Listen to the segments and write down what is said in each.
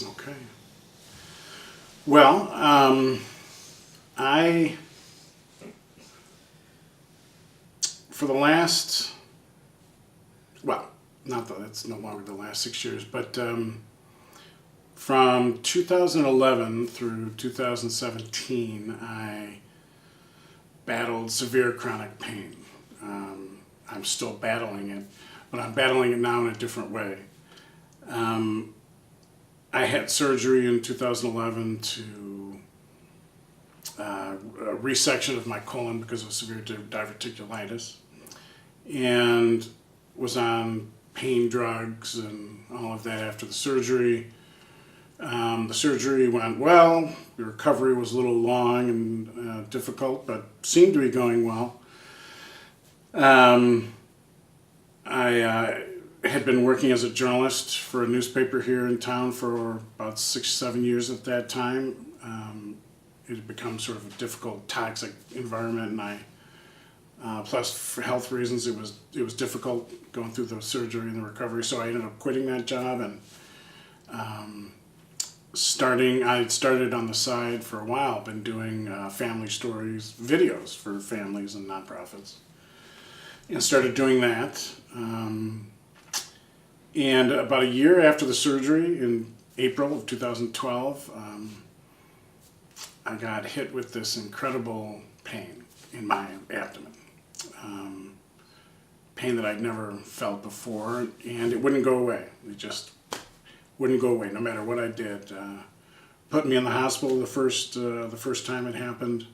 Okay. Well, I, for the last, well, not that it's no longer the last 6 years, but from 2011 through 2017, I battled severe chronic pain. I'm still battling it, but I'm battling it now in a different way. Um, I had surgery in 2011 to a resection of my colon because of severe diverticulitis, and was on pain drugs and all of that after the surgery. The surgery went well. The recovery was a little long and difficult, but seemed to be going well. I had been working as a journalist for a newspaper here in town for about 6, 7 years at that time. It had become sort of a difficult, toxic environment, and plus for health reasons, it was difficult going through the surgery and the recovery. So I ended up quitting that job and I had started on the side for a while, been doing family stories, videos for families and nonprofits, and started doing that. And about a year after the surgery, in April of 2012, I got hit with this incredible pain in my abdomen. Pain that I'd never felt before, and it wouldn't go away. It just wouldn't go away, no matter what I did. Put me in the hospital the first time it happened.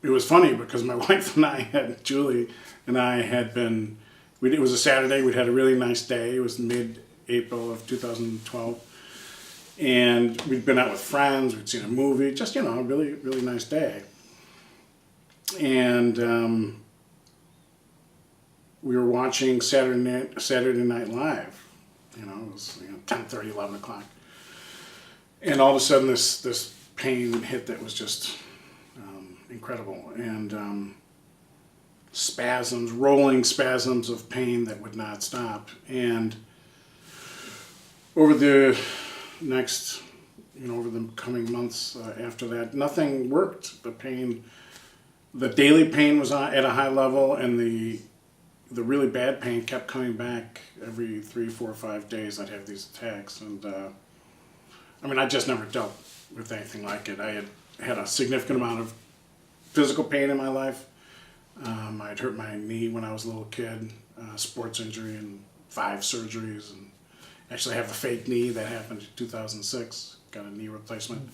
It was funny because my wife and Julie and I had been. It was a Saturday. We'd had a really nice day. It was mid-April of 2012, and we'd been out with friends. We'd seen a movie. Just a really really nice day. And we were watching Saturday Night Live. It was 10:30, 11 o'clock. And all of a sudden this pain hit that was just incredible. And rolling spasms of pain that would not stop. And over the next, over the coming months after that, nothing worked. The daily pain was at a high level, and the really bad pain kept coming back every 3, 4, 5 days. I'd have these attacks, and I just never dealt with anything like it. I had a significant amount of physical pain in my life. I'd hurt my knee when I was a little kid, sports injury, and 5 surgeries, and actually have a fake knee that happened in 2006. Got a knee replacement.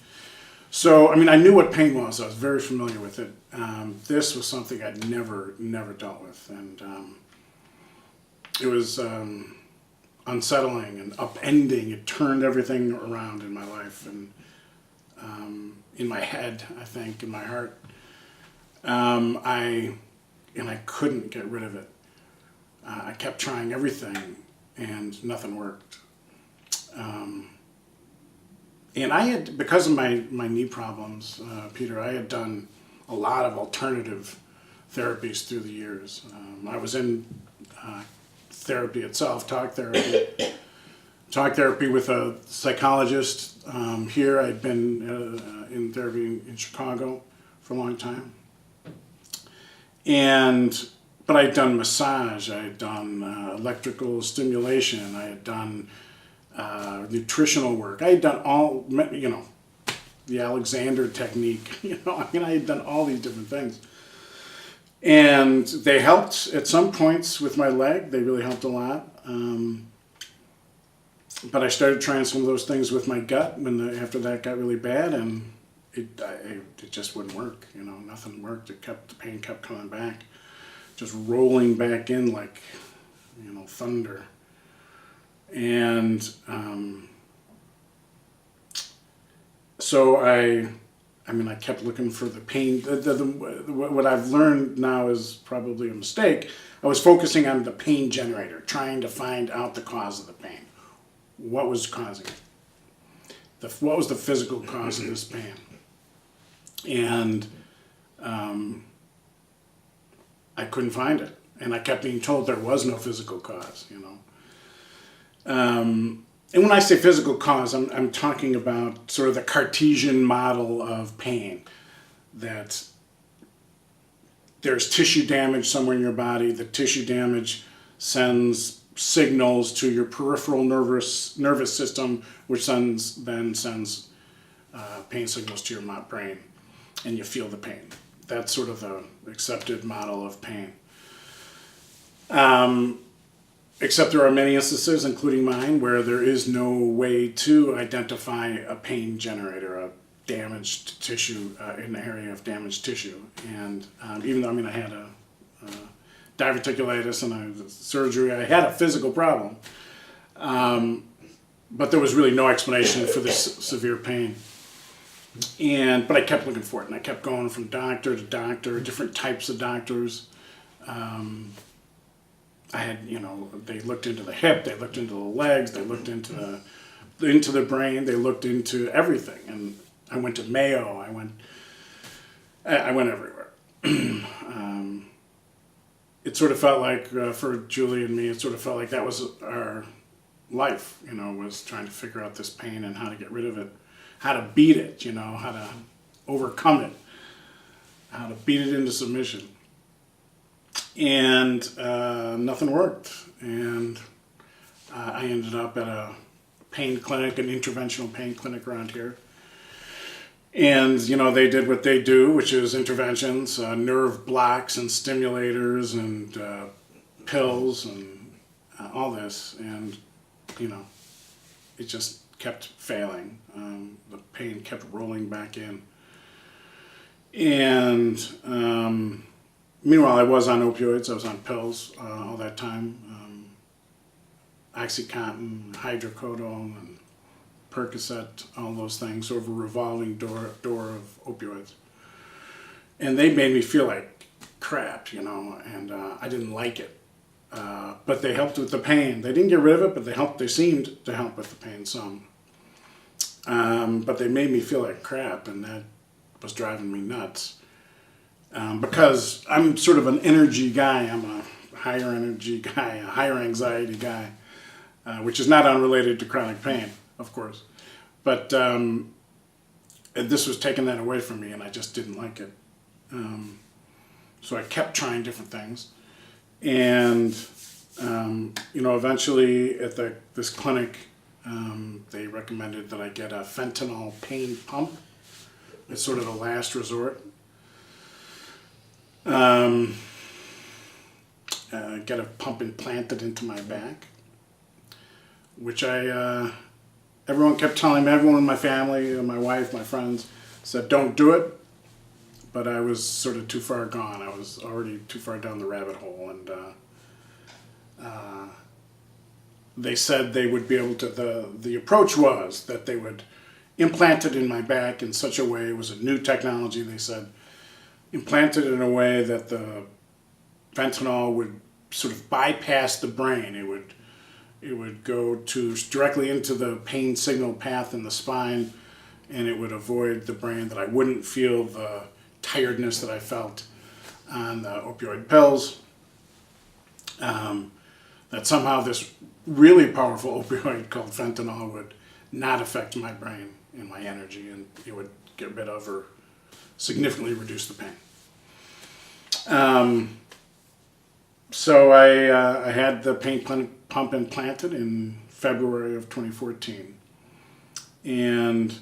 So, I knew what pain was. I was very familiar with it. This was something I'd never dealt with, and it was unsettling and upending. It turned everything around in my life and in my head, I think, in my heart. I couldn't get rid of it. I kept trying everything, and nothing worked. And I had, because of my knee problems, Peter, I had done a lot of alternative therapies through the years. I was in therapy itself, talk therapy with a psychologist. Here I'd been in therapy in Chicago for a long time. But I had done massage, I had done electrical stimulation, I had done nutritional work. I had done all, the Alexander technique. I had done all these different things. And they helped at some points with my leg. They really helped a lot. But I started trying some of those things with my gut after that got really bad, and it just wouldn't work. Nothing worked. The pain kept coming back, just rolling back in like, thunder. And so I kept looking for the pain. What I've learned now is probably a mistake. I was focusing on the pain generator, trying to find out the cause of the pain. What was causing it? What was the physical cause of this pain? And I couldn't find it. And I kept being told there was no physical cause, And when I say physical cause, I'm talking about sort of the Cartesian model of pain, that there's tissue damage somewhere in your body. The tissue damage sends signals to your peripheral nervous system, which then sends pain signals to your brain, and you feel the pain. That's sort of the accepted model of pain. Except there are many instances, including mine, where there is no way to identify a pain generator, a damaged tissue, in the area of damaged tissue. And even though, I had a diverticulitis and I had surgery, I had a physical problem. But there was really no explanation for this severe pain. But I kept looking for it, and I kept going from doctor to doctor, different types of doctors. I had, they looked into the hip, they looked into the legs, they looked into the brain, they looked into everything. And I went to Mayo, I went everywhere. It sort of felt like, for Julie and me, it sort of felt like that was our life, was trying to figure out this pain and how to get rid of it, how to beat it, how to overcome it, how to beat it into submission. And nothing worked. And I ended up at a pain clinic, an interventional pain clinic around here. And, they did what they do, which is interventions, nerve blocks and stimulators and pills and all this. And, it just kept failing. The pain kept rolling back in. And meanwhile, I was on opioids. I was on pills all that time. Oxycontin, hydrocodone, and Percocet, all those things, sort of a revolving door of opioids. And they made me feel like crap, and I didn't like it. But they helped with the pain. They didn't get rid of it, but they seemed to help with the pain some. But they made me feel like crap, and that was driving me nuts. Because I'm sort of an energy guy. I'm a higher energy guy, a higher anxiety guy, which is not unrelated to chronic pain, of course. But this was taking that away from me, and I just didn't like it. So I kept trying different things. And, eventually at this clinic, they recommended that I get a fentanyl pain pump. It's sort of the last resort. Get a pump implanted into my back, which everyone kept telling me, everyone in my family, my wife, my friends, said don't do it, but I was sort of too far gone. I was already too far down the rabbit hole, and they said they would be able to, the approach was that they would implant it in my back in such a way, it was a new technology, they said, implanted in a way that the fentanyl would sort of bypass the brain. It would go directly into the pain signal path in the spine, and it would avoid the brain, that I wouldn't feel the tiredness that I felt on the opioid pills. That somehow this really powerful opioid called fentanyl would not affect my brain and my energy, and it would get rid of or significantly reduce the pain. So I had the pain pump implanted in February of 2014. And,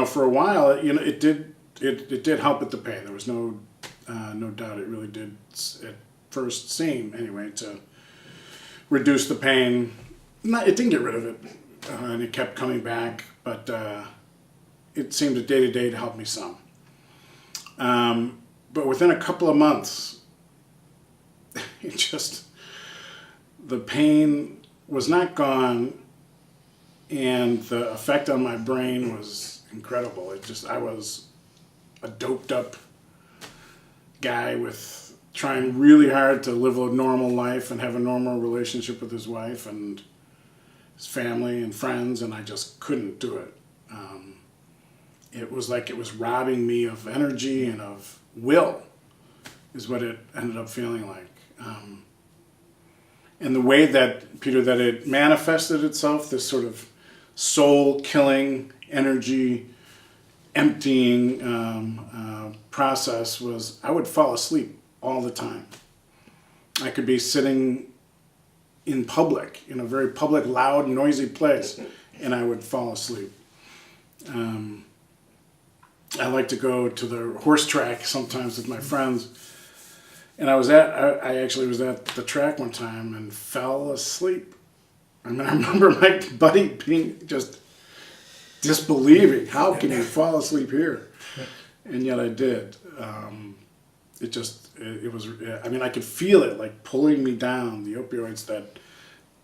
for a while, it did help with the pain. There was no doubt it really did, at first seem anyway, to reduce the pain. It didn't get rid of it, and it kept coming back, but it seemed day to day to help me some. But within a couple of months, the pain was not gone, and the effect on my brain was incredible. I was a doped up guy trying really hard to live a normal life and have a normal relationship with his wife and his family and friends, and I just couldn't do it. It was like it was robbing me of energy and of will, is what it ended up feeling like. And the way that, Peter, that it manifested itself, this sort of soul-killing, energy emptying process, was I would fall asleep all the time. I could be sitting in public, in a very public, loud, noisy place, and I would fall asleep. I like to go to the horse track sometimes with my friends, and I actually was at the track one time and fell asleep. I mean, I remember my buddy being just disbelieving. How can you fall asleep here? And yet I did. It was, I mean, I could feel it like pulling me down, the opioids, that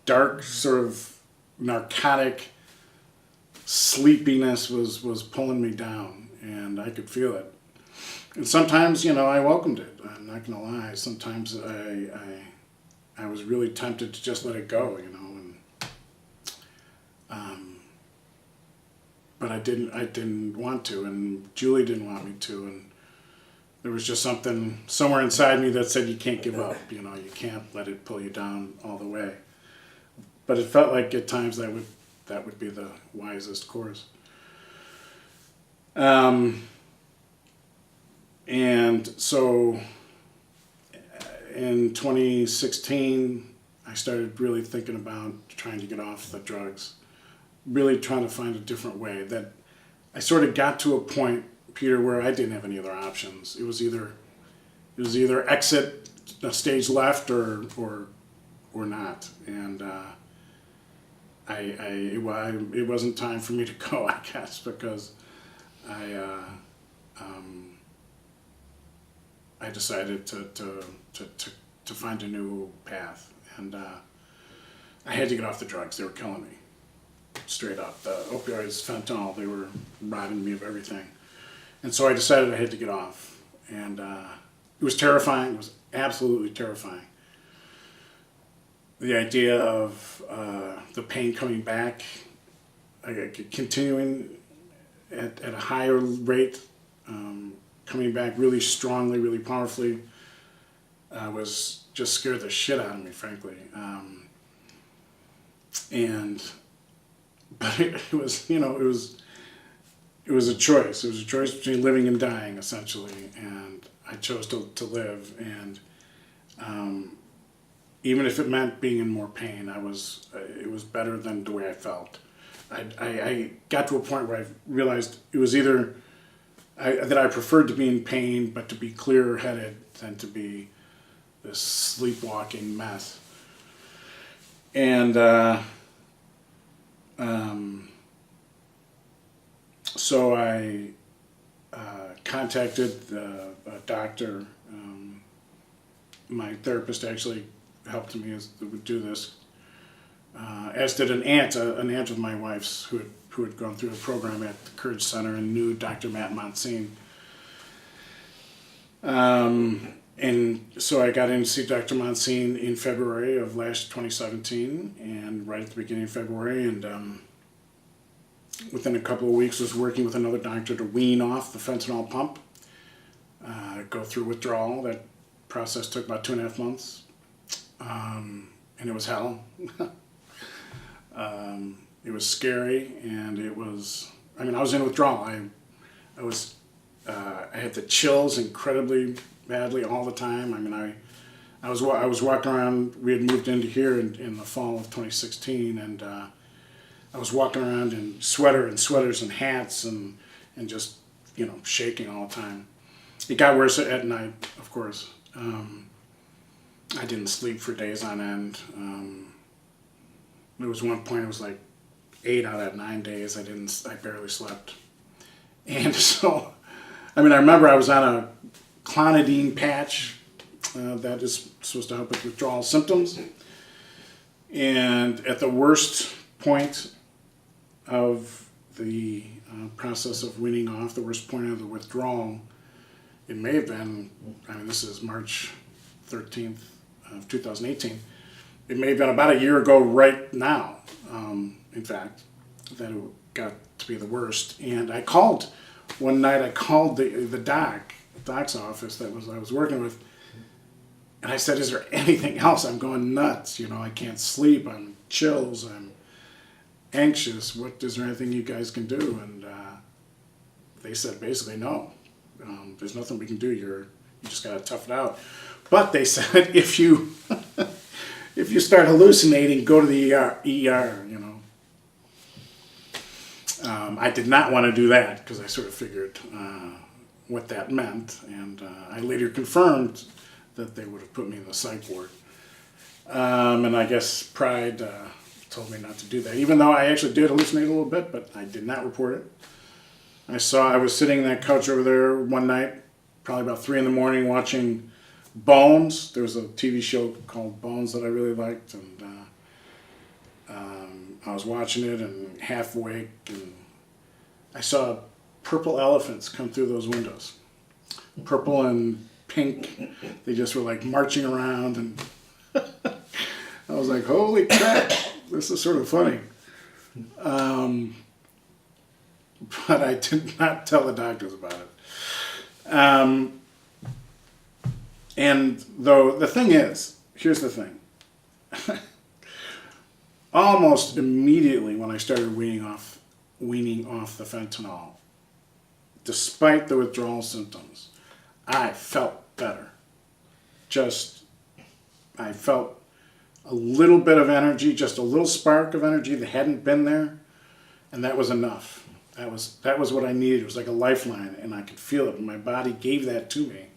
dark sort of narcotic sleepiness was pulling me down, and I could feel it. And sometimes, I welcomed it. I'm not going to lie. Sometimes I was really tempted to just let it go, and but I didn't want to, and Julie didn't want me to, and there was just something somewhere inside me that said you can't give up. You can't let it pull you down all the way. But it felt like at times that would be the wisest course. And so in 2016, I started really thinking about trying to get off the drugs, really trying to find a different way. That I sort of got to a point, Peter, where I didn't have any other options. It was either exit a stage left or not, and it wasn't time for me to go, I guess, because I decided to find a new path, and I had to get off the drugs. They were killing me, straight up. The opioids, fentanyl, they were robbing me of everything. And so I decided I had to get off, and it was terrifying. It was absolutely terrifying. The idea of the pain coming back, continuing at a higher rate, coming back really strongly, really powerfully, was just scared the shit out of me, frankly. But it was, it was a choice. It was a choice between living and dying, essentially, and I chose to live. And even if it meant being in more pain, it was better than the way I felt. I got to a point where I realized it was either that I preferred to be in pain, but to be clear-headed than to be this sleepwalking mess. And so I contacted a doctor. My therapist actually helped me do this, as did an aunt of my wife's who had gone through a program at the Courage Center and knew Dr. Matt Monsine. And so I got in to see Dr. Monsine in February of 2017, and right at the beginning of February, and within a couple of weeks was working with another doctor to wean off the fentanyl pump, go through withdrawal. That process took about 2.5 months, and it was hell. It was scary, and I was in withdrawal. I had the chills incredibly badly all the time. I mean, I was walking around. We had moved into here in the fall of 2016, and I was walking around in sweaters and hats and just shaking all the time. It got worse at night, of course. I didn't sleep for days on end. There was one point it was like 8 out of 9 days I barely slept. And so, I remember I was on a clonidine patch that is supposed to help with withdrawal symptoms. And at the worst point of the process of weaning off, the worst point of the withdrawal, it may have been, this is March 13th of 2018, it may have been about a year ago right now, in fact, that it got to be the worst. And I called one night, the doc's office I was working with, And I said, is there anything else? I'm going nuts. I can't sleep. I'm chills. I'm anxious. Is there anything you guys can do? And they said basically no. There's nothing we can do. You just got to tough it out. But they said if you if you start hallucinating, go to the ER. I did not want to do that because I sort of figured what that meant, and I later confirmed that they would have put me in the psych ward. And I guess pride told me not to do that, even though I actually did hallucinate a little bit, but I did not report it. I was sitting on that couch over there one night, probably about 3 a.m, watching Bones. There was a TV show called Bones that I really liked, and I was watching it and half awake, and I saw purple elephants come through those windows. Purple and pink. They just were like marching around, and I was like, holy crap, this is sort of funny. But I did not tell the doctors about it. And though the thing is, here's the thing. Almost immediately when I started weaning off the fentanyl, despite the withdrawal symptoms, I felt better. I felt a little bit of energy, just a little spark of energy that hadn't been there, and that was enough. That was what I needed. It was like a lifeline, and I could feel it, and my body gave that to me,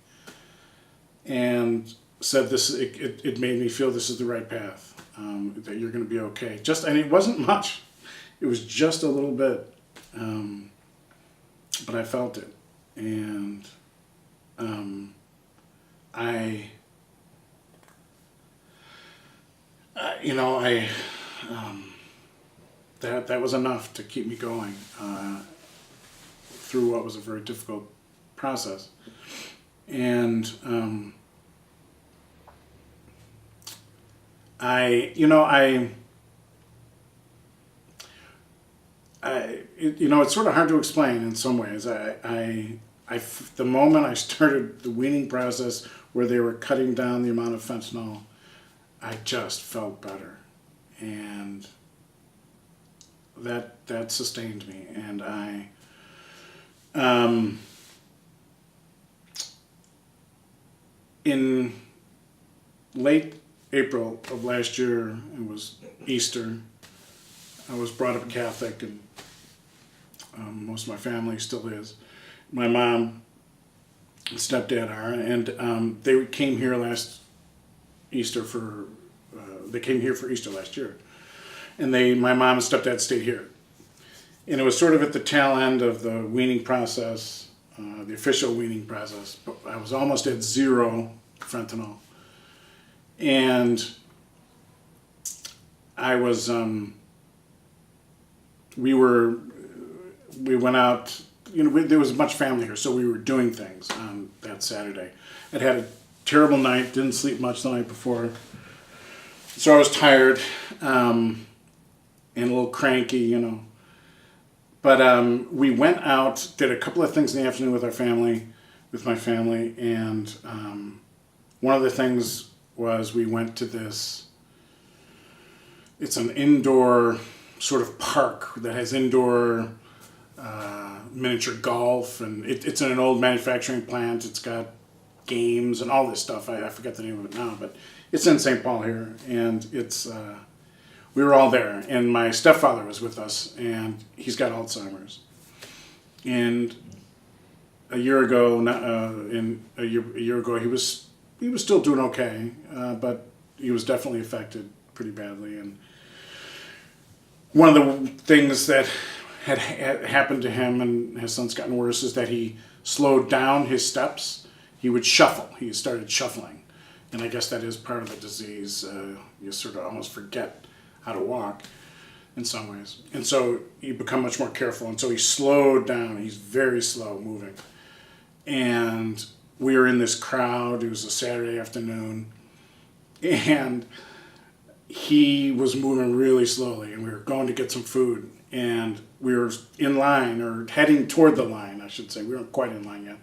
and said it made me feel this is the right path, that you're going to be okay. And it wasn't much. It was just a little bit, but I felt it, and that was enough to keep me going through what was a very difficult process. And it's sort of hard to explain in some ways. The moment I started the weaning process where they were cutting down the amount of fentanyl, I just felt better, and that sustained me. And in late April of last year, it was Easter. I was brought up Catholic, and most of my family still is. My mom and stepdad are, and they came here last Easter they came here for Easter last year, and my mom and stepdad stayed here. And it was sort of at the tail end of the weaning process, the official weaning process. But I was almost at 0 fentanyl, and I was we went out. There was much family here, so we were doing things on that Saturday. I'd had a terrible night, didn't sleep much the night before, so I was tired and a little cranky, But we went out, did a couple of things in the afternoon with my family, and one of the things was we went to this. It's an indoor sort of park that has indoor miniature golf, and it's in an old manufacturing plant. It's got games and all this stuff. I forget the name of it now, but it's in St. Paul here, and we were all there, and my stepfather was with us, and he's got Alzheimer's. And a year ago, he was still doing okay, but he was definitely affected pretty badly. And one of the things that had happened to him and has since gotten worse is that he slowed down his steps. He would shuffle. He started shuffling. And I guess that is part of the disease. You sort of almost forget how to walk in some ways. And so you become much more careful. And so he slowed down. He's very slow moving. And we were in this crowd. It was a Saturday afternoon. And he was moving really slowly. And we were going to get some food. And we were in line, or heading toward the line, I should say. We weren't quite in line yet.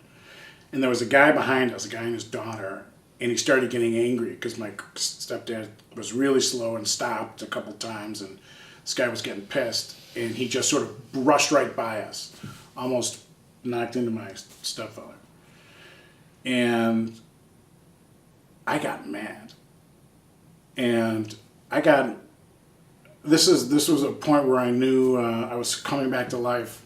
And there was a guy behind us, a guy and his daughter. and he started getting angry because my stepdad was really slow and stopped a couple times, and this guy was getting pissed, and he just sort of brushed right by us, almost knocked into my stepfather. And I got mad. And this was a point where I knew I was coming back to life.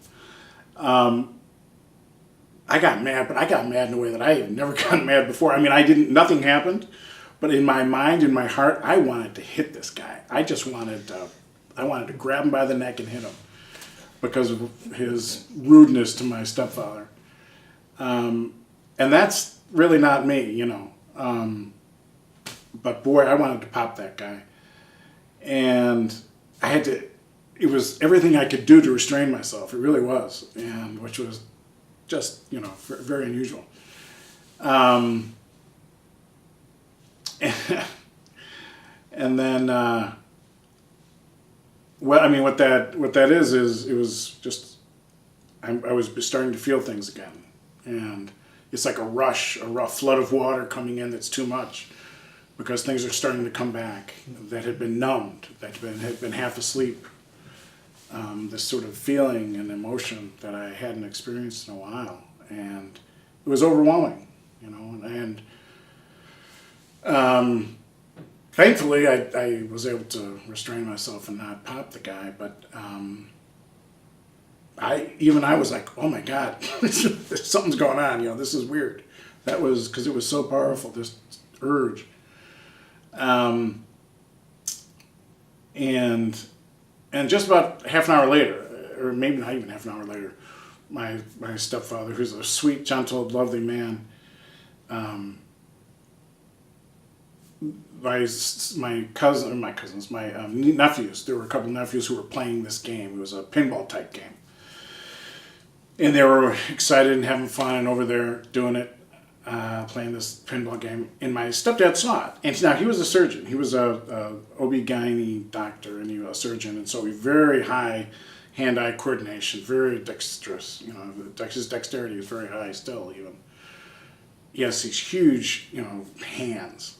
I got mad, but I got mad in a way that I had never gotten mad before. I mean, nothing happened, but in my mind, in my heart, I wanted to hit this guy. I wanted to grab him by the neck and hit him because of his rudeness to my stepfather. And that's really not me, you know. But boy, I wanted to pop that guy. And it was everything I could do to restrain myself. It really was. And which was just, you know, very unusual. And then, well, I mean, what that is it was just, I was starting to feel things again. And it's like a rush, a rough flood of water coming in that's too much, because things are starting to come back that had been numbed, that had been half asleep. This sort of feeling and emotion that I hadn't experienced in a while, and it was overwhelming, you know. And thankfully, I was able to restrain myself and not pop the guy. But I was like, oh my God, something's going on. You know, this is weird. That was because it was so powerful. This urge. And just about half an hour later, or maybe not even half an hour later, my stepfather, who's a sweet, gentle, lovely man, my nephews, there were a couple nephews who were playing this game. It was a pinball type game. And they were excited and having fun and over there doing it, playing this pinball game. And my stepdad saw it. And now he was a surgeon. He was a OB-GYN doctor, and he was a surgeon. And so he very high hand-eye coordination, very dexterous. You know, his dexterity is very high still, even. He has these huge, you know, hands.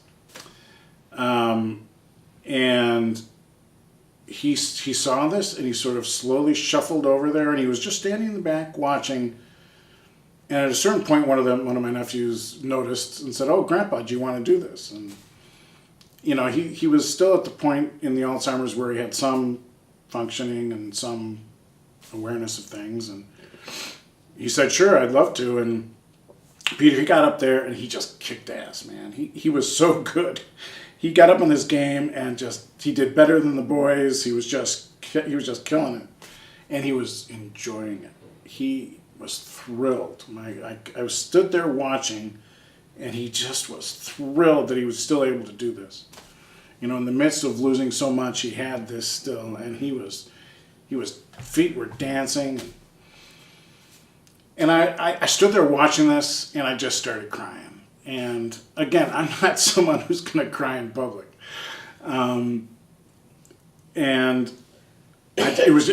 And he saw this, and he sort of slowly shuffled over there, and he was just standing in the back watching. And at a certain point, one of my nephews noticed and said, "Oh, Grandpa, do you want to do this?" And you know, he was still at the point in the Alzheimer's where he had some functioning and some awareness of things, and he said, "Sure, I'd love to." And Peter, he got up there and he just kicked ass, man. He was so good. He got up on this game and he did better than the boys. He was just killing it, and he was enjoying it. He was thrilled. I stood there watching, and he just was thrilled that he was still able to do this. You know, in the midst of losing so much, he had this still, and he was feet were dancing. And I stood there watching this, and I just started crying. And again, I'm not someone who's going to cry in public. It was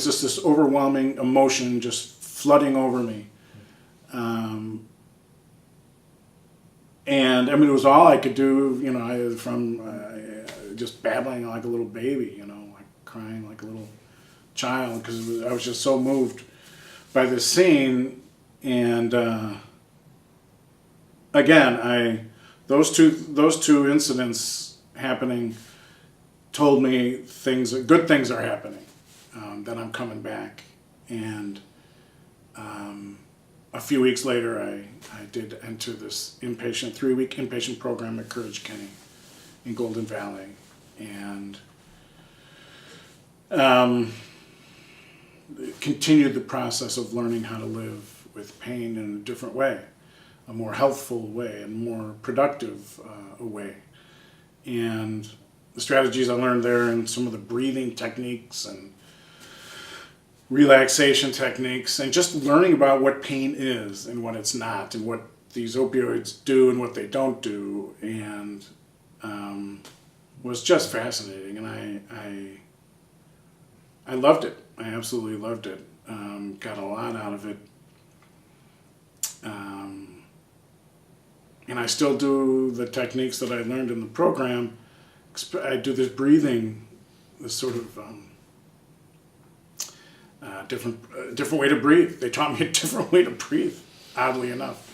just this overwhelming emotion just flooding over me. And I mean, it was all I could do, you know, from just babbling like a little baby, you know, like crying like a little child, because I was just so moved by this scene. And again, those two incidents happening told me good things are happening, that I'm coming back. And a few weeks later, I did enter this 3-week inpatient program at Courage Kenny in Golden Valley, and continued the process of learning how to live with pain in a different way, a more healthful way, and more productive way. And the strategies I learned there, and some of the breathing techniques and relaxation techniques, and just learning about what pain is and what it's not, and what these opioids do and what they don't do, and was just fascinating. And I loved it. I absolutely loved it. Got a lot out of it. and I still do the techniques that I learned in the program. I do this breathing, this sort of different way to breathe. They taught me a different way to breathe, oddly enough.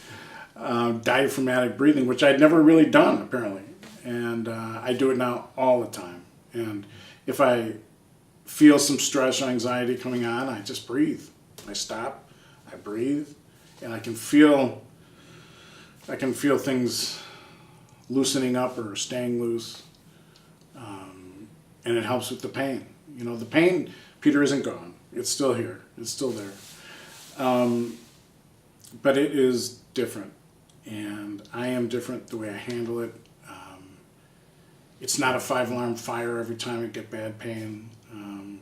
Diaphragmatic breathing, which I'd never really done, apparently. And I do it now all the time. And if I feel some stress or anxiety coming on, I just breathe. I stop, I breathe, and I can feel things loosening up or staying loose. And it helps with the pain. You know, the pain, Peter, isn't gone. It's still here. It's still there. But it is different. And I am different the way I handle it. It's not a 5-alarm fire every time I get bad pain,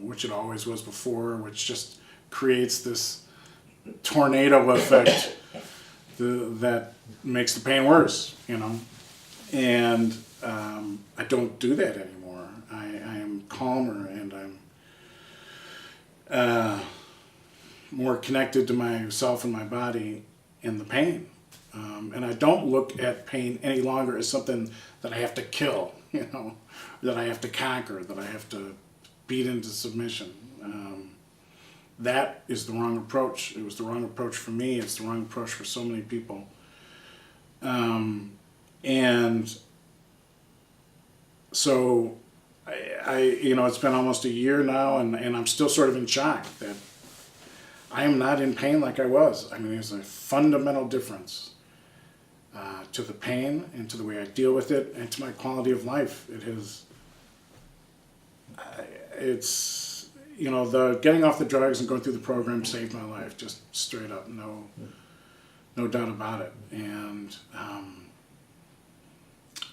which it always was before, which just creates this tornado effect that makes the pain worse, you know. And I don't do that anymore. I am calmer, and I'm more connected to myself and my body and the pain. And I don't look at pain any longer as something that I have to kill, you know, that I have to conquer, that I have to beat into submission. That is the wrong approach. It was the wrong approach for me. It's the wrong approach for so many people. And so I you know, it's been almost a year now, and I'm still sort of in shock that I am not in pain like I was. I mean, there's a fundamental difference to the pain and to the way I deal with it and to my quality of life. It's, you know, the getting off the drugs and going through the program saved my life, just straight up, no doubt about it. And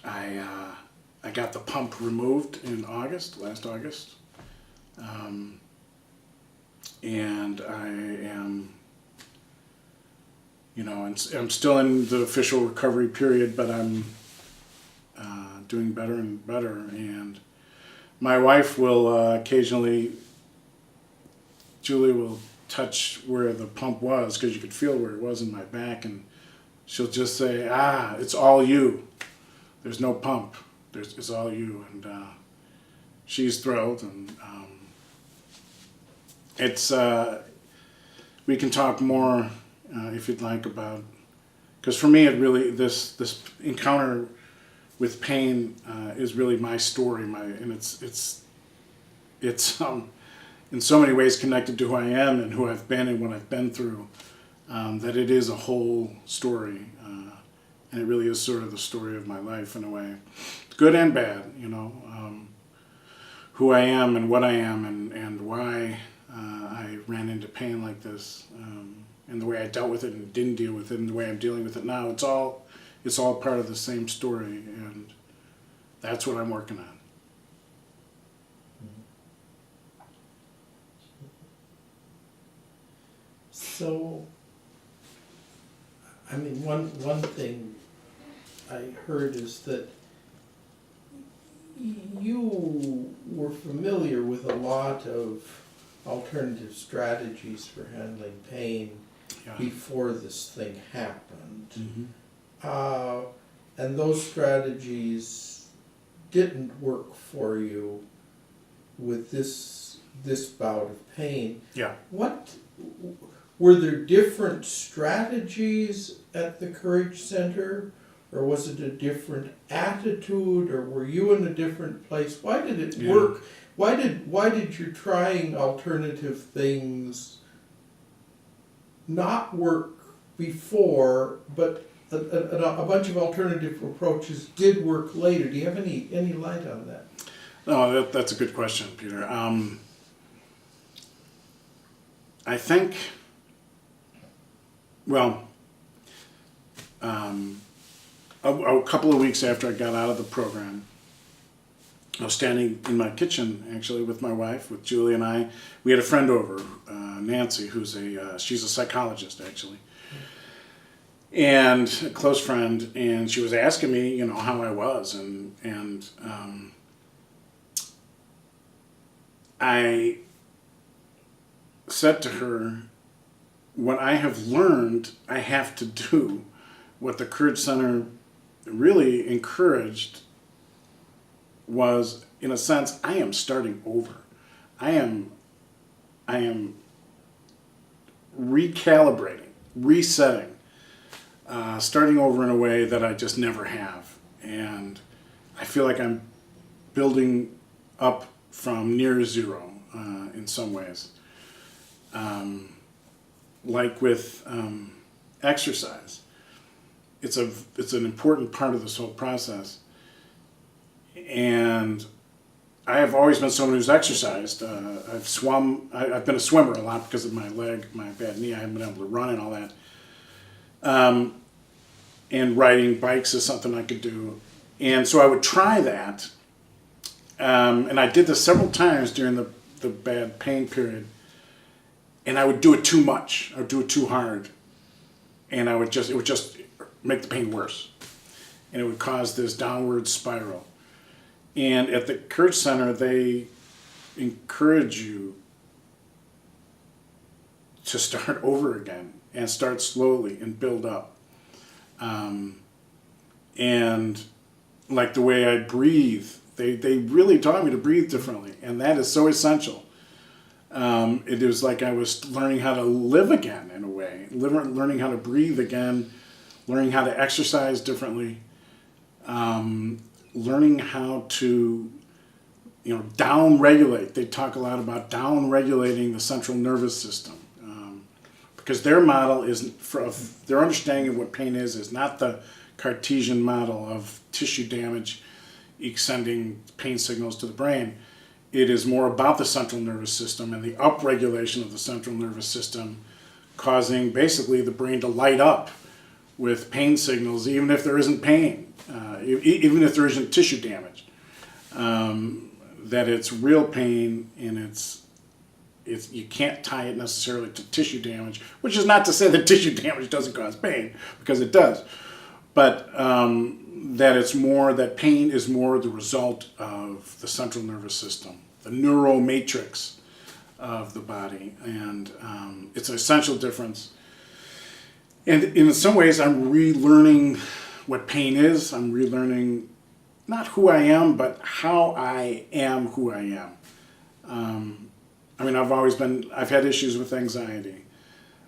I got the pump removed in last August. And I am, you know, and I'm still in the official recovery period, but I'm doing better and better. And my wife will occasionally, Julie will touch where the pump was, because you could feel where it was in my back, and she'll just say, it's all you. There's no pump. It's all you. And she's thrilled. And it's, we can talk more if you'd like about, because for me it really, this encounter with pain is really my story, and it's in so many ways connected to who I am and who I've been and what I've been through, that it is a whole story, and it really is sort of the story of my life in a way, good and bad, you know, who I am and what I am, and why I ran into pain like this, and the way I dealt with it and didn't deal with it, and the way I'm dealing with it now. It's all part of the same story, and that's what I'm working on. So, I mean, one thing I heard is that you were familiar with a lot of alternative strategies for handling pain before this thing happened. Mm-hmm. And those strategies didn't work for you with this bout of pain. Yeah. What were there different strategies at the Courage Center, or was it a different attitude, or were you in a different place? Why did it work? Why did you trying alternative things not work before, but a bunch of alternative approaches did work later? Do you have any light on that? No, that's a good question, Peter. I think, well, a couple of weeks after I got out of the program, I was standing in my kitchen, actually, with my wife, with Julie and I. We had a friend over, Nancy, who's she's a psychologist, actually, and a close friend, and she was asking me, you know, how I was, and I said to her, what I have learned, I have to do what the Courage Center really encouraged was, in a sense, I am starting over. I am recalibrating, resetting, starting over in a way that I just never have. And I feel like I'm building up from near zero in some ways. Like with exercise, it's an important part of this whole process. And I have always been someone who's exercised. I've swum. I've been a swimmer a lot because of my leg, my bad knee. I haven't been able to run and all that. And riding bikes is something I could do. And so I would try that. And I did this several times during the bad pain period. And I would do it too much. I would do it too hard. And it would just make the pain worse. And it would cause this downward spiral. And at the Courage Center, they encourage you to start over again and start slowly and build up. And like the way I breathe, they really taught me to breathe differently. And that is so essential. It was like I was learning how to live again in a way, learning how to breathe again, learning how to exercise differently. Learning how to, down-regulate. They talk a lot about down-regulating the central nervous system, because their model their understanding of what pain is not the Cartesian model of tissue damage sending pain signals to the brain. It is more about the central nervous system and the upregulation of the central nervous system, causing basically the brain to light up with pain signals, even if there isn't pain, even if there isn't tissue damage. That it's real pain, and it's you can't tie it necessarily to tissue damage, which is not to say that tissue damage doesn't cause pain, because it does, but that pain is more the result of the central nervous system, the neural matrix of the body, and it's an essential difference. And in some ways, I'm relearning what pain is. I'm relearning not who I am, but how I am who I am. I've had issues with anxiety,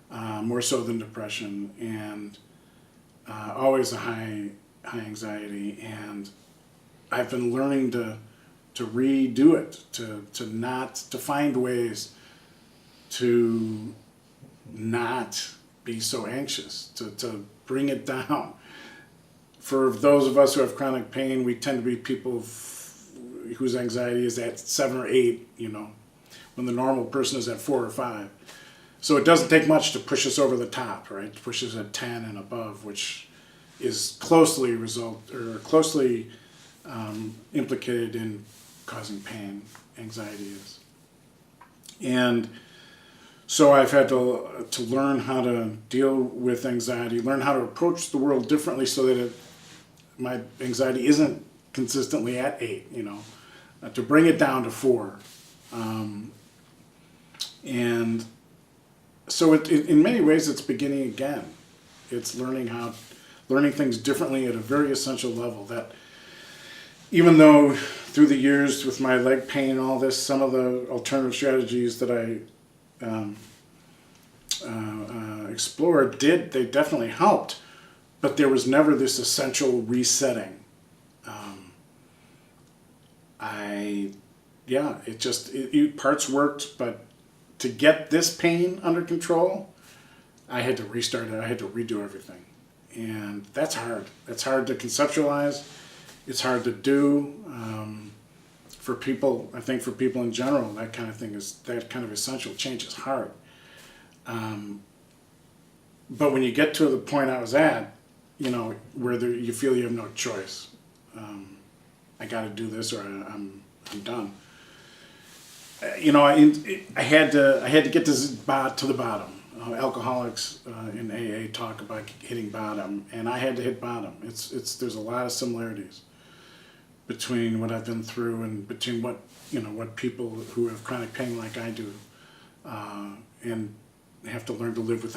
more so than depression, and always a high anxiety. And I've been learning to redo it, to find ways to not be so anxious, to bring it down. For those of us who have chronic pain, we tend to be people whose anxiety is at 7 or 8, when the normal person is at 4 or 5. So it doesn't take much to push us over the top, right? To push us at 10 and above, which is closely implicated in causing pain. Anxiety is. And so I've had to learn how to deal with anxiety, learn how to approach the world differently so that my anxiety isn't consistently at 8, to bring it down to 4. And so in many ways it's beginning again. It's learning things differently at a very essential level. That even though through the years with my leg pain and all this, some of the alternative strategies that I explored they definitely helped, but there was never this essential resetting. Parts worked, but to get this pain under control, I had to restart it. I had to redo everything, and that's hard. That's hard to conceptualize. It's hard to do. For people, I think for people in general, that kind of essential change is hard. But when you get to the point I was at, where you feel you have no choice, I got to do this or I'm done. I had to get to the bottom. Alcoholics in AA talk about hitting bottom, and I had to hit bottom. There's a lot of similarities between what I've been through and between what people who have chronic pain like I do, and have to learn to live with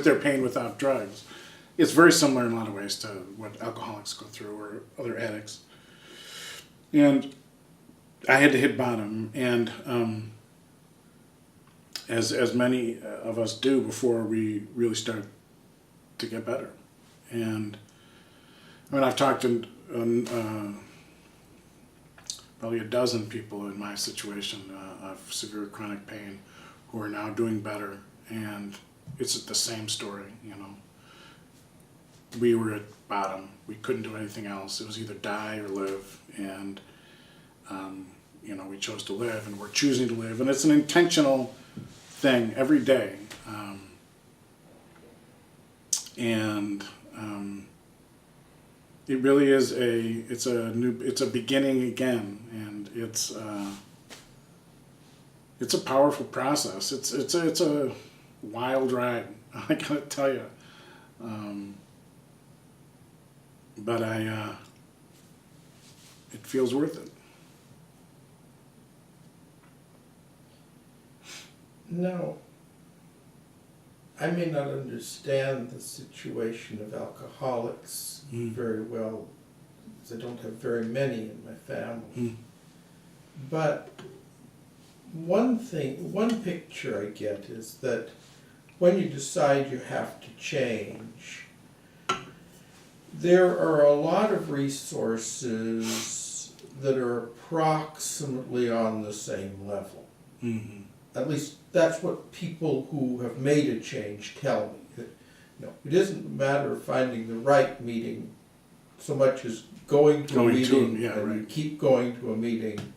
their pain without drugs, it's very similar in a lot of ways to what alcoholics go through or other addicts. And I had to hit bottom, and as many of us do before we really start to get better. And I mean, I've talked to probably a dozen people in my situation of severe chronic pain who are now doing better, and it's the same story, you know. We were at bottom. We couldn't do anything else. It was either die or live, and you know, we chose to live, and we're choosing to live, and it's an intentional thing every day. And it really is it's a beginning again, and it's a powerful process. It's a wild ride, I gotta tell you. But it feels worth it. Now, I may not understand the situation of alcoholics very well, because I don't have very many in my family. But one picture I get is that when you decide you have to change, there are a lot of resources that are approximately on the same level. Mm-hmm. At least that's what people who have made a change tell me. That, you know, it isn't a matter of finding the right meeting so much as going to a meeting and keep going to a meeting.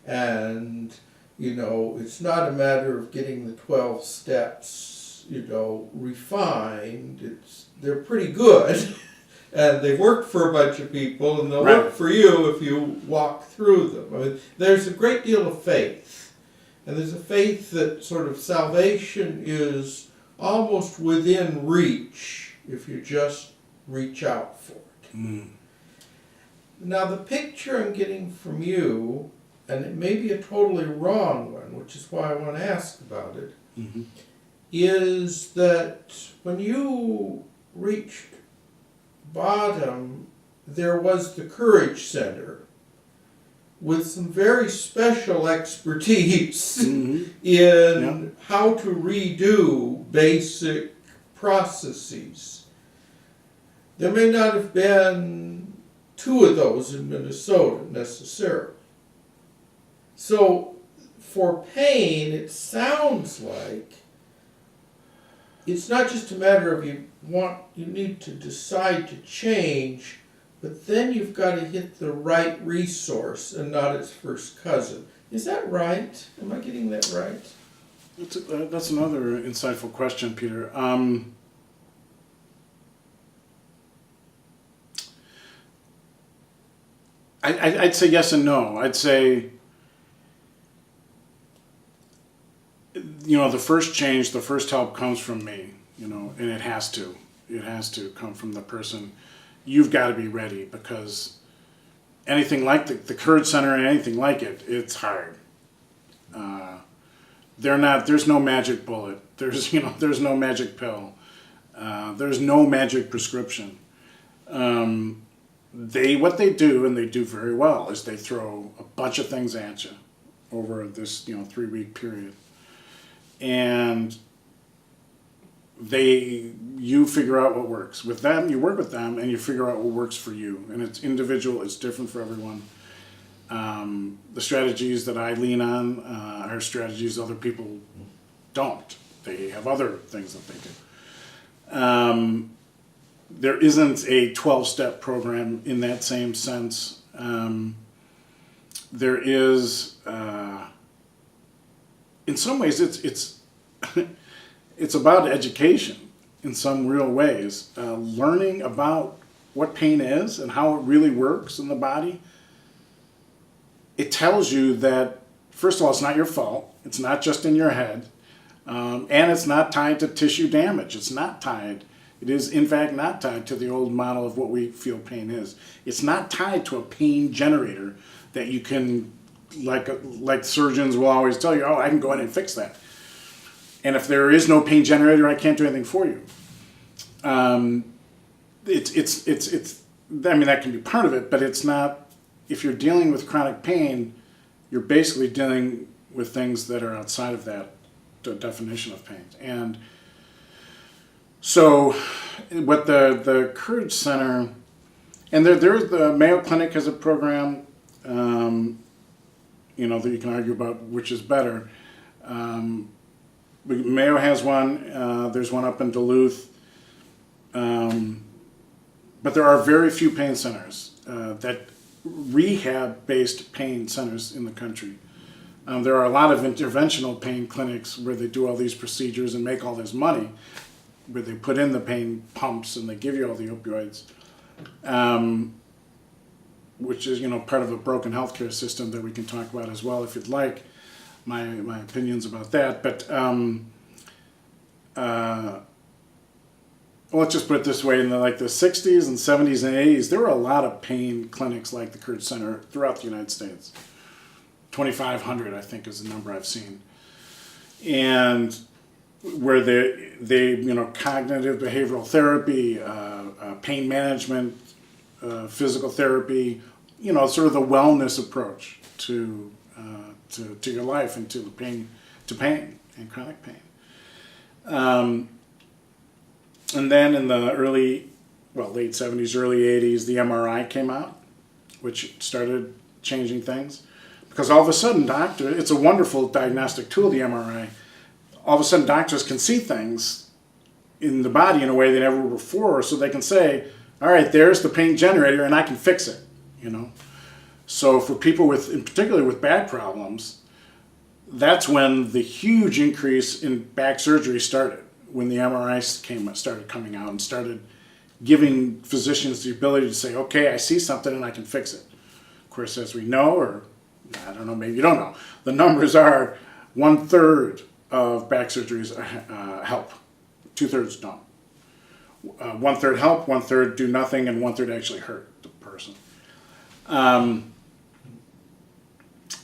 And, you know, it's not a matter of getting the 12 steps, you know, refined. They're pretty good. And they work for a bunch of people, and they'll work for you if you walk through them. I mean, there's a great deal of faith. And there's a faith that sort of salvation is almost within reach if you just reach out for it. Now, the picture I'm getting from you, and it may be a totally wrong one, which is why I want to ask about it, is that when you reached bottom, there was the Courage Center with some very special expertise in how to redo basic processes. There may not have been 2 of those in Minnesota necessarily. So for pain, it sounds like it's not just a matter of you need to decide to change, but then you've got to hit the right resource and not its first cousin. Is that right? Am I getting that right? That's another insightful question, Peter. I'd say yes and no. I'd say, you know, the first change, the first help comes from me, you know, and it has to. It has to come from the person. You've got to be ready, because anything like the Courage Center and anything like it, it's hard. There's no magic bullet. There's no magic pill. There's no magic prescription. What they do, and they do very well, is they throw a bunch of things at you over this 3-week period. And you figure out what works. With them, you work with them, and you figure out what works for you. And it's individual, it's different for everyone. The strategies that I lean on are strategies other people don't. They have other things that they do. There isn't a 12-step program in that same sense. There is, in some ways, it's it's about education in some real ways. Learning about what pain is and how it really works in the body. It tells you that, first of all, it's not your fault. It's not just in your head. And it's not tied to tissue damage. It's not tied. It is, in fact, not tied to the old model of what we feel pain is. It's not tied to a pain generator that you can, like surgeons will always tell you, oh, I can go in and fix that. And if there is no pain generator, I can't do anything for you. it's I mean, that can be part of it, but it's not. If you're dealing with chronic pain, you're basically dealing with things that are outside of that definition of pain. And so what the Courage Center, and there's the Mayo Clinic has a program, that you can argue about which is better. Mayo has one. There's one up in Duluth. But there are very few pain centers that rehab-based pain centers in the country. There are a lot of interventional pain clinics where they do all these procedures and make all this money, where they put in the pain pumps and they give you all the opioids, which is part of a broken healthcare system that we can talk about as well if you'd like. My opinions about that, but let's just put it this way: in the 60s and 70s and 80s, there were a lot of pain clinics like the Courage Center throughout the United States. 2,500, I think, is the number I've seen, and where they cognitive behavioral therapy, pain management, physical therapy, sort of the wellness approach to your life and to pain and chronic pain. And then in the late 70s, early 80s, the MRI came out, which started changing things. Because all of a sudden, it's a wonderful diagnostic tool, the MRI. All of a sudden, doctors can see things in the body in a way they never were before, so they can say, all right, there's the pain generator, and I can fix it, So for people in particular with back problems, that's when the huge increase in back surgery started, when the MRIs started coming out and started giving physicians the ability to say, okay, I see something and I can fix it. Of course, as we know, or I don't know, maybe you don't know, the numbers are 1/3 of back surgeries help, 2/3 don't. 1/3 help, 1/3 do nothing, and 1/3 actually hurt the person.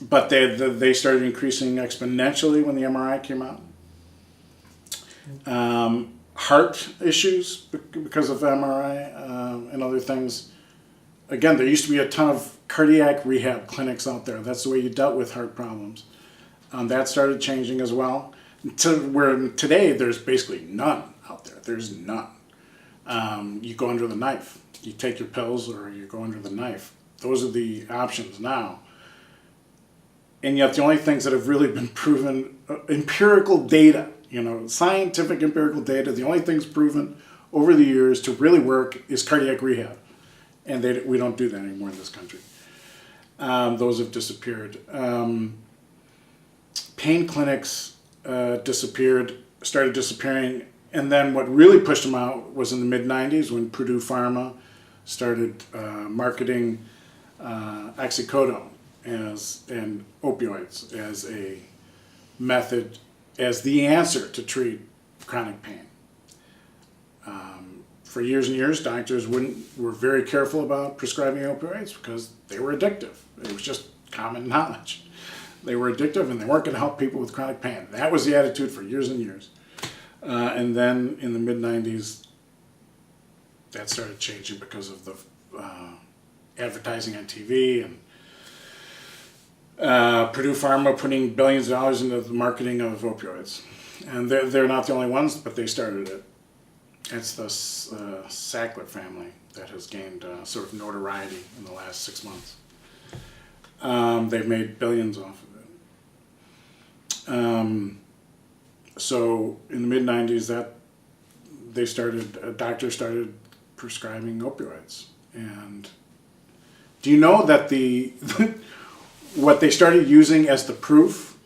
But they started increasing exponentially when the MRI came out. Heart issues because of MRI and other things. Again, there used to be a ton of cardiac rehab clinics out there. That's the way you dealt with heart problems. That started changing as well. To where today there's basically none out there. There's none. You go under the knife. You take your pills or you go under the knife. Those are the options now. And yet the only things that have really been proven, empirical data, scientific empirical data, the only things proven over the years to really work is cardiac rehab. And we don't do that anymore in this country. Those have disappeared. Pain clinics started disappearing. And then what really pushed them out was in the mid-90s when Purdue Pharma started marketing oxycodone and opioids as a method, as the answer to treat chronic pain. For years and years, doctors were very careful about prescribing opioids because they were addictive. It was just common knowledge. They were addictive and they weren't going to help people with chronic pain. That was the attitude for years and years. And then in the mid-90s, that started changing because of the advertising on TV and Purdue Pharma putting billions of dollars into the marketing of opioids. And they're not the only ones, but they started it. It's the Sackler family that has gained sort of notoriety in the last 6 months. They've made billions off of it. So in the mid-90s, doctors started prescribing opioids. And do you know that what they started using as the proof,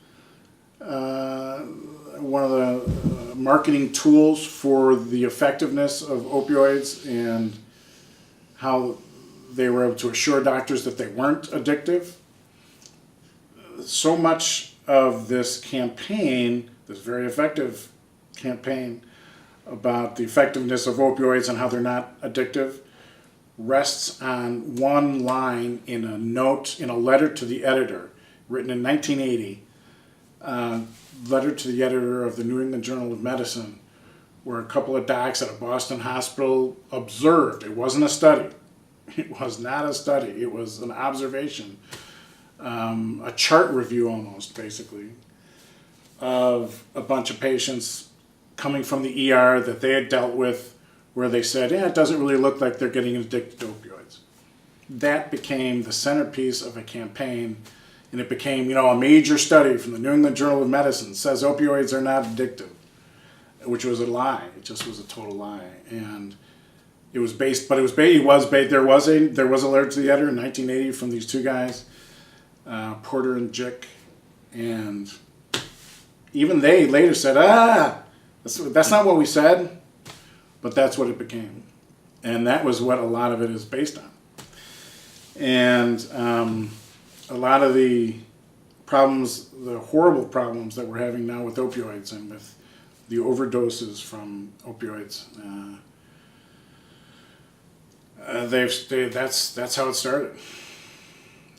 one of the marketing tools for the effectiveness of opioids and how they were able to assure doctors that they weren't addictive? So much of this campaign, this very effective campaign about the effectiveness of opioids and how they're not addictive, rests on one line in a note, in a letter to the editor, written in 1980, letter to the editor of the New England Journal of Medicine, where a couple of docs at a Boston hospital observed. It wasn't a study. It was not a study. It was an observation, a chart review almost, basically, of a bunch of patients coming from the ER that they had dealt with, where they said, yeah, it doesn't really look like they're getting addicted to opioids. That became the centerpiece of a campaign, and it became, a major study from the New England Journal of Medicine says opioids are not addictive, which was a lie. It just was a total lie. And it was based, but there was a letter to the editor in 1980 from these two guys, Porter and Jick, and even they later said, that's not what we said, but that's what it became. And that was what a lot of it is based on. And a lot of the problems, the horrible problems that we're having now with opioids and with the overdoses from opioids, that's how it started.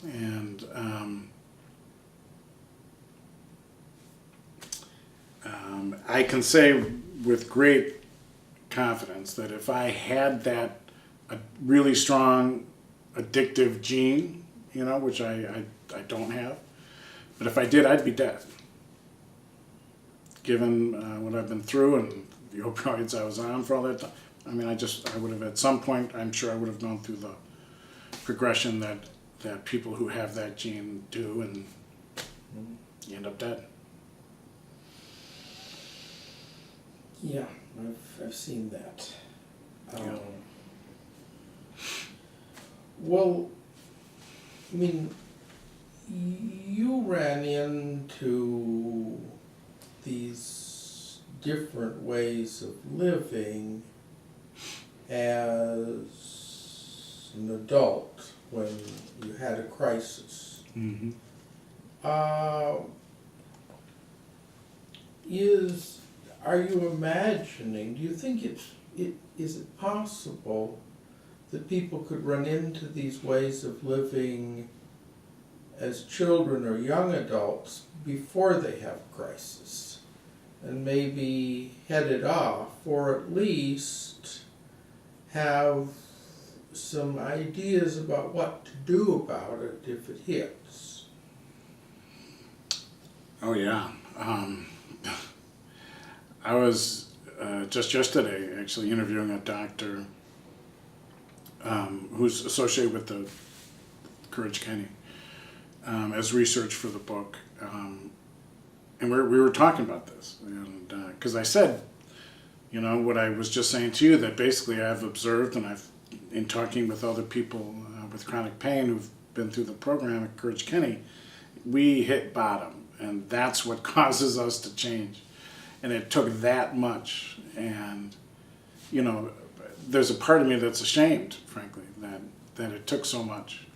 And I can say with great confidence that if I had that a really strong addictive gene, which I don't have, but if I did, I'd be dead. Given what I've been through and the opioids I was on for all that time, I would have at some point, I'm sure I would have gone through the progression that people who have that gene do, and you end up dead. Yeah, I've seen that. Yeah. Well, I mean, you ran into these different ways of living as an adult when you had a crisis. Mm-hmm. Are you imagining, do you think is it possible that people could run into these ways of living as children or young adults before they have a crisis, and maybe head it off, or at least have some ideas about what to do about it if it hits? Oh yeah. I was just yesterday actually interviewing a doctor who's associated with the Courage Kenny as research for the book. And we were talking about this. And because I said, what I was just saying to you, that basically I've observed, and in talking with other people with chronic pain who've been through the program at Courage Kenny, we hit bottom. And that's what causes us to change. And it took that much. And, there's a part of me that's ashamed, frankly, that it took so much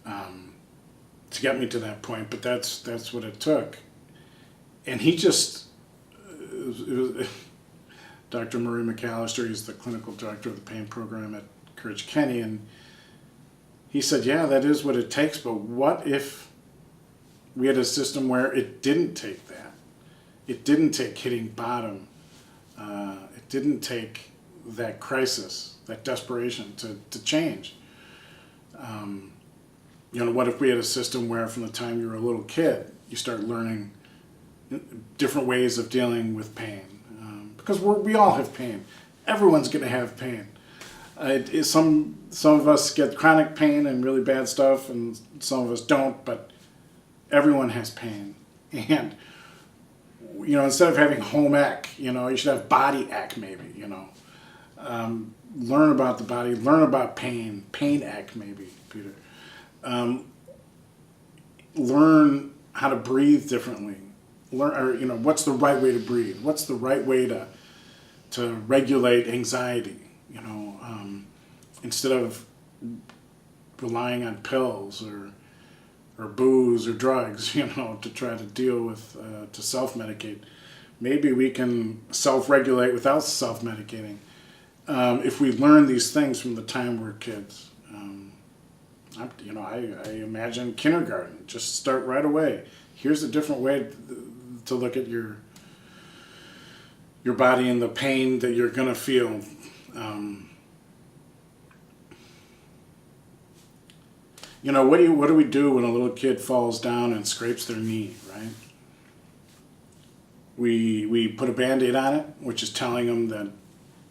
to get me to that point. But that's what it took. And he just, it was Dr. Murray McAllister, he's the clinical director of the pain program at Courage Kenny, and he said, yeah, that is what it takes, but what if we had a system where it didn't take that? It didn't take hitting bottom. It didn't take that crisis, that desperation to change. What if we had a system where from the time you were a little kid, you start learning different ways of dealing with pain? Because we all have pain. Everyone's going to have pain. Some of us get chronic pain and really bad stuff, and some of us don't, but everyone has pain. And instead of having home ec, you should have body ec maybe, learn about the body, learn about pain ec maybe, Peter. Learn how to breathe differently. What's the right way to breathe? What's the right way to regulate anxiety, instead of relying on pills or booze or drugs, to try to deal with, to self-medicate. Maybe we can self-regulate without self-medicating if we learn these things from the time we're kids. I imagine kindergarten, just start right away. Here's a different way to look at your your body and the pain that you're gonna feel. What do we do when a little kid falls down and scrapes their knee, right? We put a Band-Aid on it, which is telling them that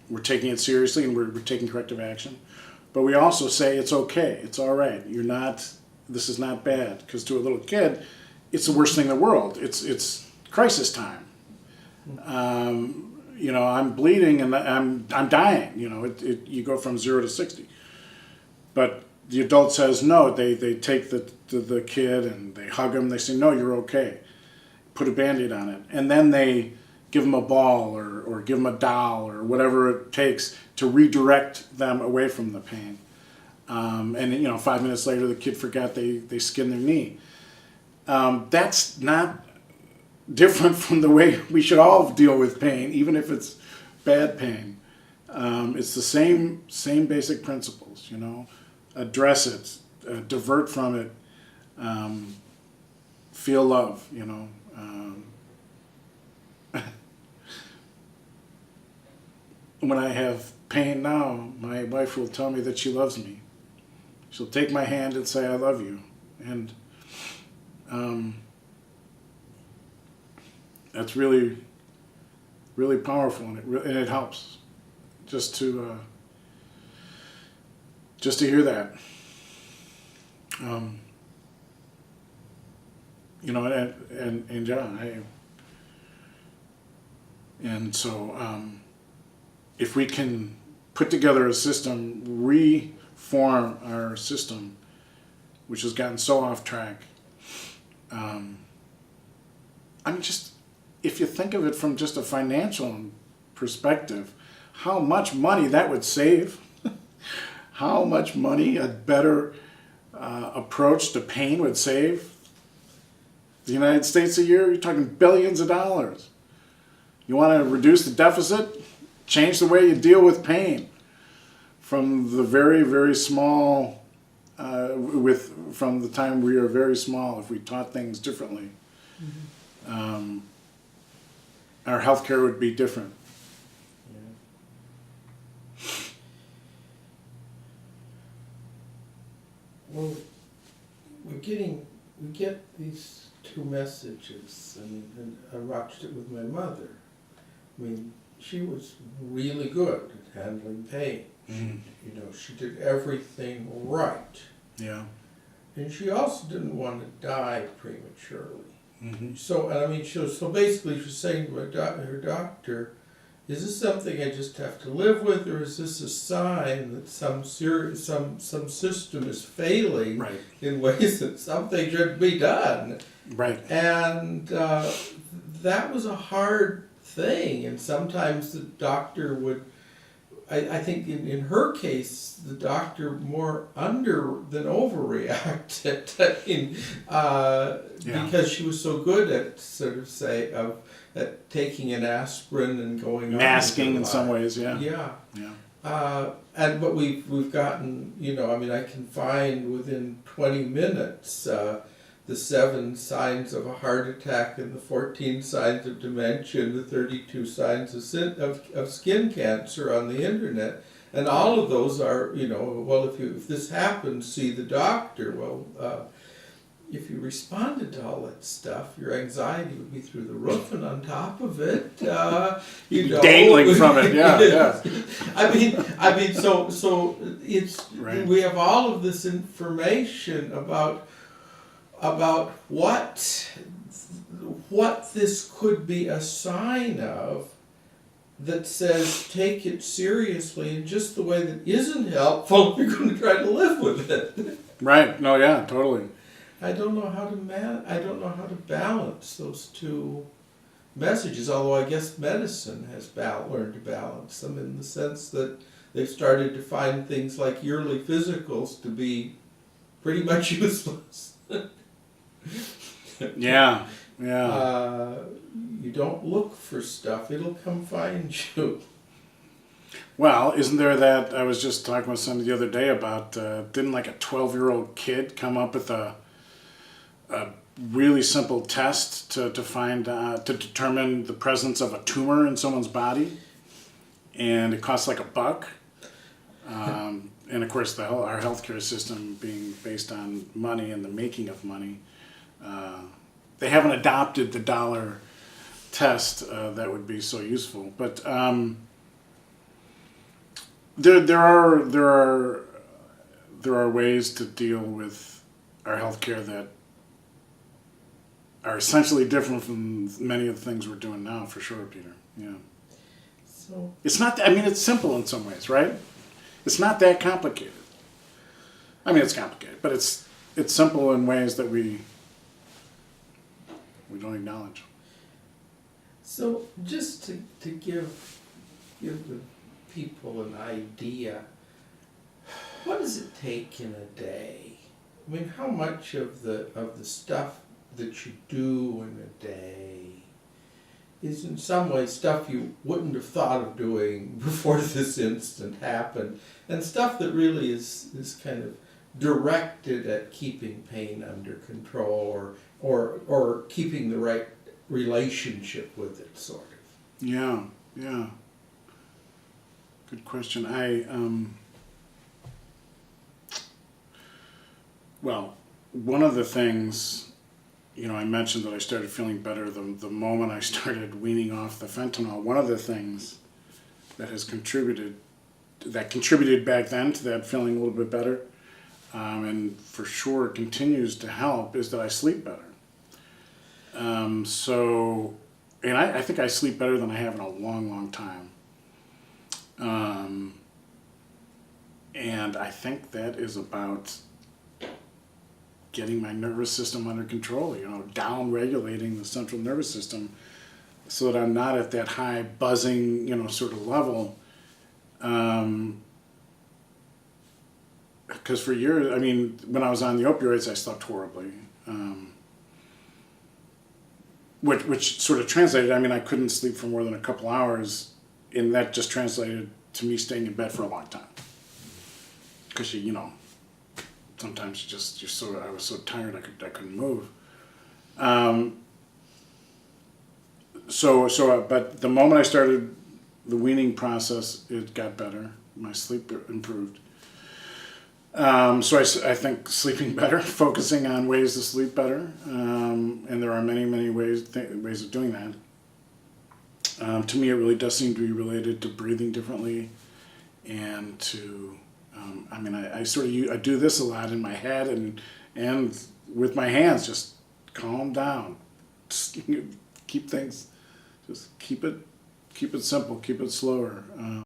we're taking it seriously and we're taking corrective action. But we also say it's okay, it's all right. This is not bad, because to a little kid, it's the worst thing in the world. It's crisis time. I'm bleeding and I'm dying. You go from 0 to 60. But the adult says no. They take the kid and they hug him. They say, no, you're okay. Put a Band-Aid on it. And then they give them a ball or give them a doll or whatever it takes to redirect them away from the pain. And 5 minutes later, the kid forgot they skinned their knee. That's not different from the way we should all deal with pain, even if it's bad pain. It's the same basic principles, Address it, divert from it, feel love, When I have pain now, my wife will tell me that she loves me. She'll take my hand and say, I love you. And that's really, really powerful, and it helps just to hear that. And John, if we can put together a system, reform our system, which has gotten so off track. If you think of it from just a financial perspective, how much money that would save, how much money a better approach to pain would save the United States a year. You're talking billions of dollars. You want to reduce the deficit? Change the way you deal with pain from the very, very small, from the time we are very small. If we taught things differently, our healthcare would be different. Yeah. Well, we get these two messages, and I watched it with my mother. I mean, she was really good at handling pain. She did everything right. Yeah. And she also didn't want to die prematurely. Mm-hmm. So basically she's saying to her doctor, is this something I just have to live with, or is this a sign that some system is failing, Right. in ways that something should be done? Right. And that was a hard thing, and sometimes the doctor would, I think in her case, the doctor more under than overreacted. Because she was so good at at taking an aspirin and going masking in some ways, yeah. Yeah. But we've gotten, I can find within 20 minutes the 7 signs of a heart attack and the 14 signs of dementia and the 32 signs of skin cancer on the internet. And all of those are, if this happens, see the doctor. Well, if you responded to all that stuff, your anxiety would be through the roof, and on top of it, dangling from it, yeah. So it's right. We have all of this information about what this could be a sign of, that says take it seriously in just the way that isn't helpful if you're going to try to live with it. Right. No. Yeah. Totally. I don't know how to balance those two messages. Although I guess medicine has learned to balance them, in the sense that they've started to find things like yearly physicals to be pretty much useless. Yeah. You don't look for stuff; it'll come find you. Well, isn't there that, I was just talking with somebody the other day about, didn't like a 12-year-old kid come up with a really simple test to find to determine the presence of a tumor in someone's body, and it costs like $1. And of course, our healthcare system being based on money and the making of money, they haven't adopted the dollar test that would be so useful. But there are ways to deal with our healthcare that are essentially different from many of the things we're doing now, for sure, Peter. Yeah. So It's not. I mean, it's simple in some ways, right? It's not that complicated. I mean, it's complicated, but it's simple in ways that we don't acknowledge. So just to give the people an idea, what does it take in a day? I mean, how much of the stuff that you do in a day is in some ways stuff you wouldn't have thought of doing before this incident happened, and stuff that really is kind of directed at keeping pain under control or keeping the right relationship with it, sort of. Yeah. Good question. Well, one of the things, I mentioned that I started feeling better the moment I started weaning off the fentanyl. One of the things that contributed back then to that feeling a little bit better, and for sure continues to help, is that I sleep better. And I think I sleep better than I have in a long, long time. And I think that is about getting my nervous system under control, down regulating the central nervous system so that I'm not at that high buzzing, sort of level. Because for years, I mean, when I was on the opioids, I slept horribly. Which sort of translated, I mean, I couldn't sleep for more than a couple hours, and that just translated to me staying in bed for a long time. Because sometimes I was so tired I couldn't move. But the moment I started the weaning process, it got better. My sleep improved. So I think sleeping better, focusing on ways to sleep better, and there are many ways of doing that. To me, it really does seem to be related to breathing differently, and to I do this a lot in my head and with my hands. Just calm down, just keep it simple, keep it slower.